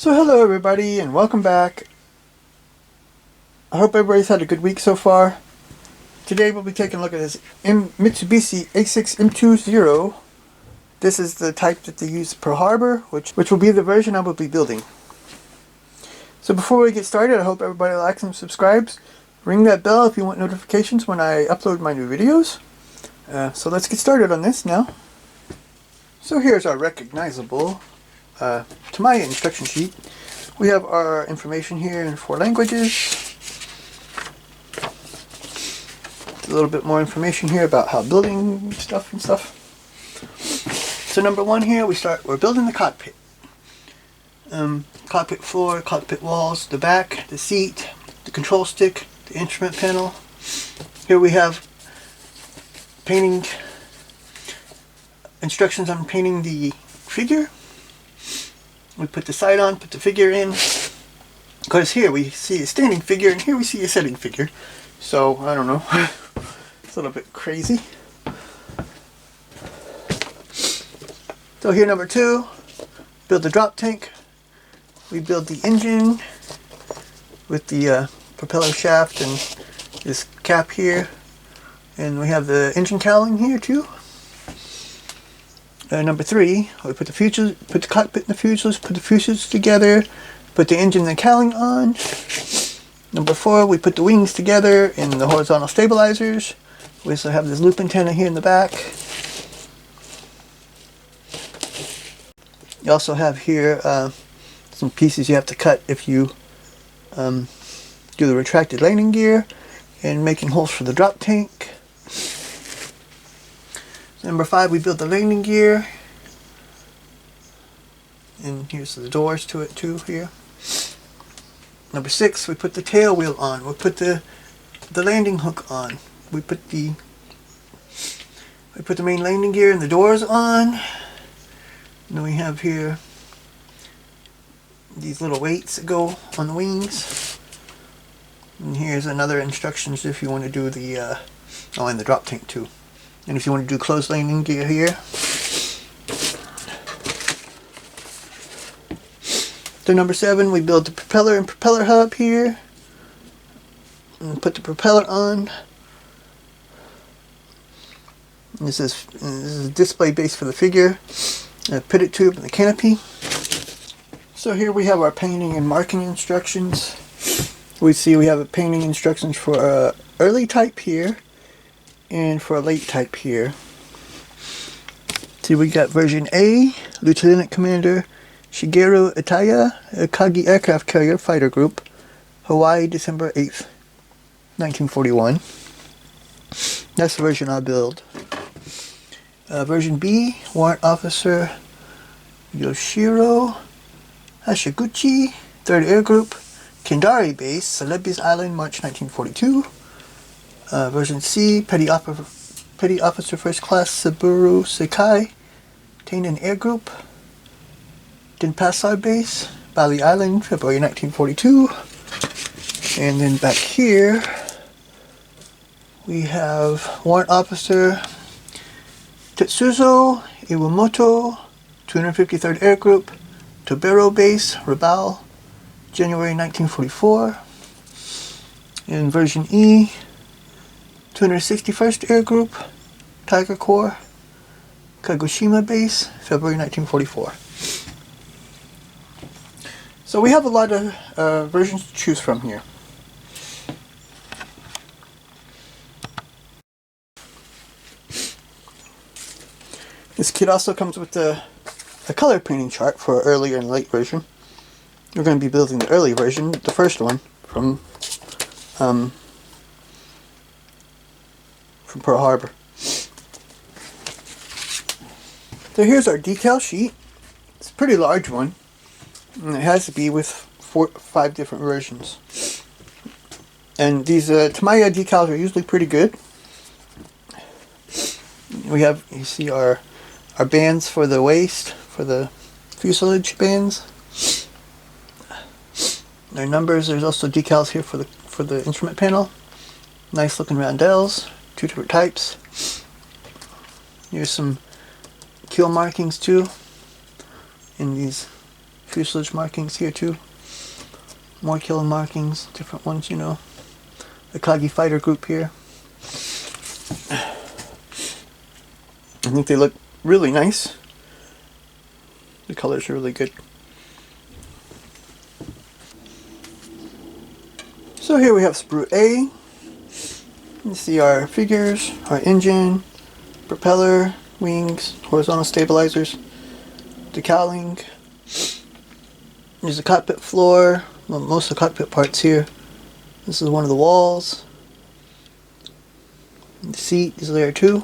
So hello everybody and welcome back. I hope everybody's had a good week so far. Today we'll be taking a look at this Mitsubishi A6M2 Zero. This is the type that they use per harbor, which will be the version I will be building. So before we get started, I hope everybody likes and subscribes. Ring that bell if you want notifications when I upload my new videos. So let's get started on this now. So here's our recognizable Tamiya instruction sheet. We have our information here in 4 languages. A little bit more information here about how building stuff and stuff. So number 1 here, we're building the cockpit. Cockpit floor, cockpit walls, the back, the seat, the control stick, the instrument panel. Here we have painting instructions on painting the figure. We put the sight on, put the figure in, because here we see a standing figure and here we see a sitting figure. So, I don't know, it's a little bit crazy. So here number 2, build the drop tank. We build the engine with the propeller shaft and this cap here. And we have the engine cowling here too. Number 3, we put the cockpit and the fuselage, put the fuselage together, put the engine and the cowling on. Number 4, we put the wings together in the horizontal stabilizers. We also have this loop antenna here in the back. You also have here some pieces you have to cut if you do the retracted landing gear and making holes for the drop tank. Number 5, we build the landing gear, and here's the doors to it too here. Number 6, we put the tail wheel on. We put the landing hook on. We put the main landing gear and the doors on. And then we have here these little weights that go on the wings. And here's another instructions if you want to do the and the drop tank too. And if you want to do closed landing gear here. So number 7, we build the propeller and propeller hub here. And put the propeller on. And this is a display base for the figure. A pivot tube and the canopy. So here we have our painting and marking instructions. We see we have a painting instructions for a early type here. And for a late type here. See, we got version A, Lieutenant Commander Shigeru Itaya, Akagi Aircraft Carrier Fighter Group, Hawaii, December 8th, 1941. That's the version I'll build. Version B, Warrant Officer Yoshiro Hashiguchi, 3rd Air Group, Kendari Base, Celebes Island, March 1942. Version C, Petty Officer First Class Saburo Sekai, Tainan Air Group, Denpasar Base, Bali Island, February 1942. And then back here, we have Warrant Officer Tetsuzo Iwamoto, 253rd Air Group, Tobero Base, Rabaul, January 1944. In version E, 261st Air Group, Tiger Corps, Kagoshima Base, February 1944. So we have a lot of versions to choose from here. This kit also comes with a color painting chart for earlier and late version. We're going to be building the early version, the first one, from Pearl Harbor. So here's our decal sheet. It's a pretty large one, and it has to be with 5 different versions. And these Tamiya decals are usually pretty good. We have, you see, our bands for the waist, for the fuselage bands. Their numbers. There's also decals here for the instrument panel. Nice looking roundels. 2 different types. Here's some keel markings too in these fuselage markings here too. More killing markings, different ones, you know. The Kagi fighter group here. I think they look really nice. The colors are really good. So here we have sprue A. You see our figures, our engine, propeller, wings, horizontal stabilizers, decaling. There's the cockpit floor, well, most of the cockpit parts here. This is one of the walls. The seat is there too.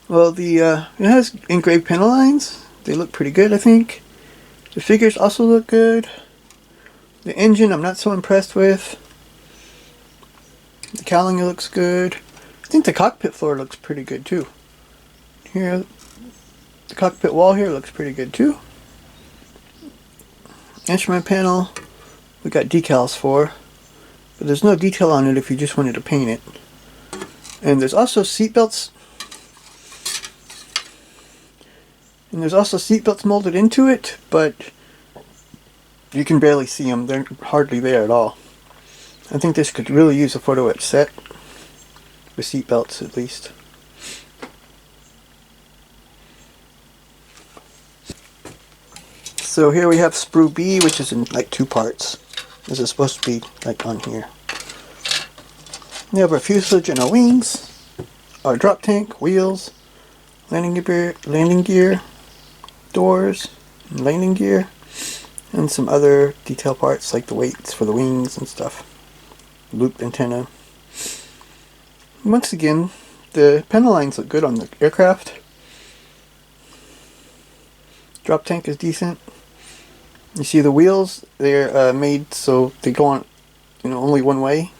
Well, it has engraved panel lines. They look pretty good, I think. The figures also look good. The engine I'm not so impressed with. The cowling looks good. I think the cockpit floor looks pretty good too. Here, the cockpit wall here looks pretty good too. Instrument panel, we got decals for, but there's no detail on it if you just wanted to paint it. And there's also seat belts. And there's also seat belts molded into it, but you can barely see them. They're hardly there at all. I think this could really use a photo etch set with seat belts at least. So here we have sprue B, which is in like 2 parts. This is supposed to be like on here. We have our fuselage and our wings, our drop tank, wheels, landing gear, doors, and landing gear, and some other detail parts like the weights for the wings and stuff. Looped antenna. Once again, the panel lines look good on the aircraft. Drop tank is decent. You see the wheels, they're made so they go on, you know, only one way.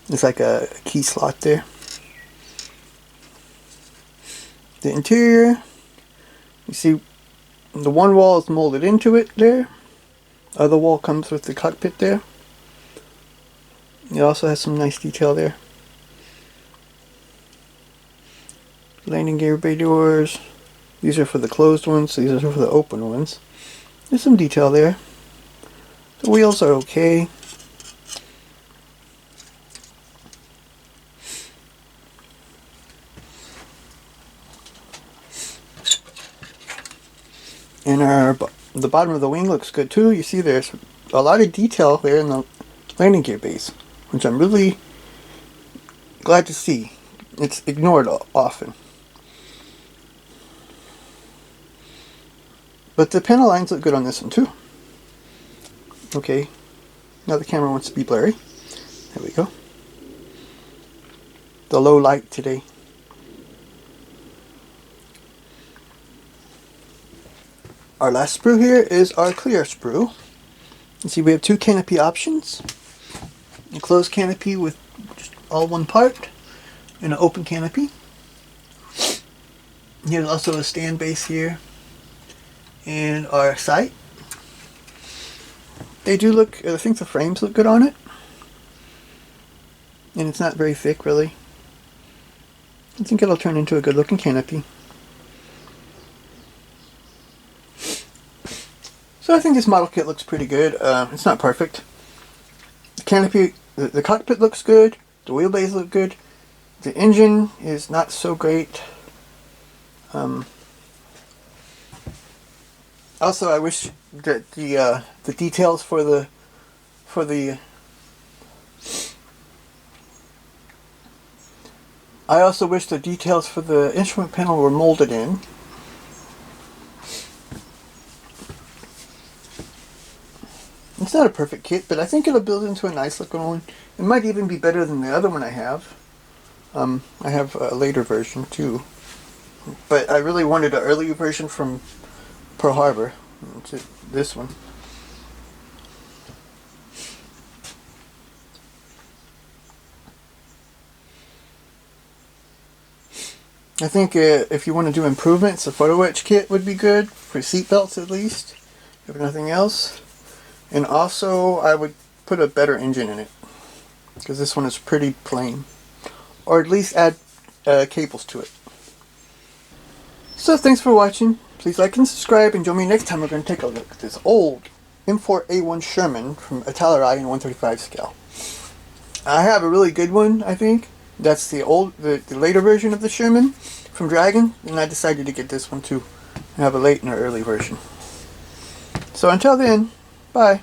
It's like a key slot there. The interior, you see the one wall is molded into it there. Other wall comes with the cockpit there. It also has some nice detail there. Landing gear bay doors. These are for the closed ones, these are for the open ones. There's some detail there. The wheels are okay. And the bottom of the wing looks good too. You see there's a lot of detail there in the landing gear base, which I'm really glad to see. It's ignored often. But the panel lines look good on this one too. Okay, now the camera wants to be blurry. There we go. The low light today. Our last sprue here is our clear sprue. You see we have 2 canopy options. A closed canopy with just all one part, and an open canopy. Here's also a stand base here. And our sight. They do look, I think the frames look good on it. And it's not very thick really. I think it'll turn into a good looking canopy. So I think this model kit looks pretty good. It's not perfect. The canopy, the cockpit looks good. The wheelbase look good. The engine is not so great. Also, I wish that the details for the I also wish the details for the instrument panel were molded in. It's not a perfect kit, but I think it'll build into a nice looking one. It might even be better than the other one I have. I have a later version too, but I really wanted an earlier version from Pearl Harbor. It's this one. I think if you want to do improvements, a photo etch kit would be good for seat belts at least, if nothing else. And also, I would put a better engine in it, because this one is pretty plain. Or at least add cables to it. So thanks for watching. Please like and subscribe, and join me next time. We're going to take a look at this old M4 A1 Sherman from Italeri in 135 scale. I have a really good one, I think. That's the later version of the Sherman from Dragon, and I decided to get this one too. I have a late and an early version. So until then, bye.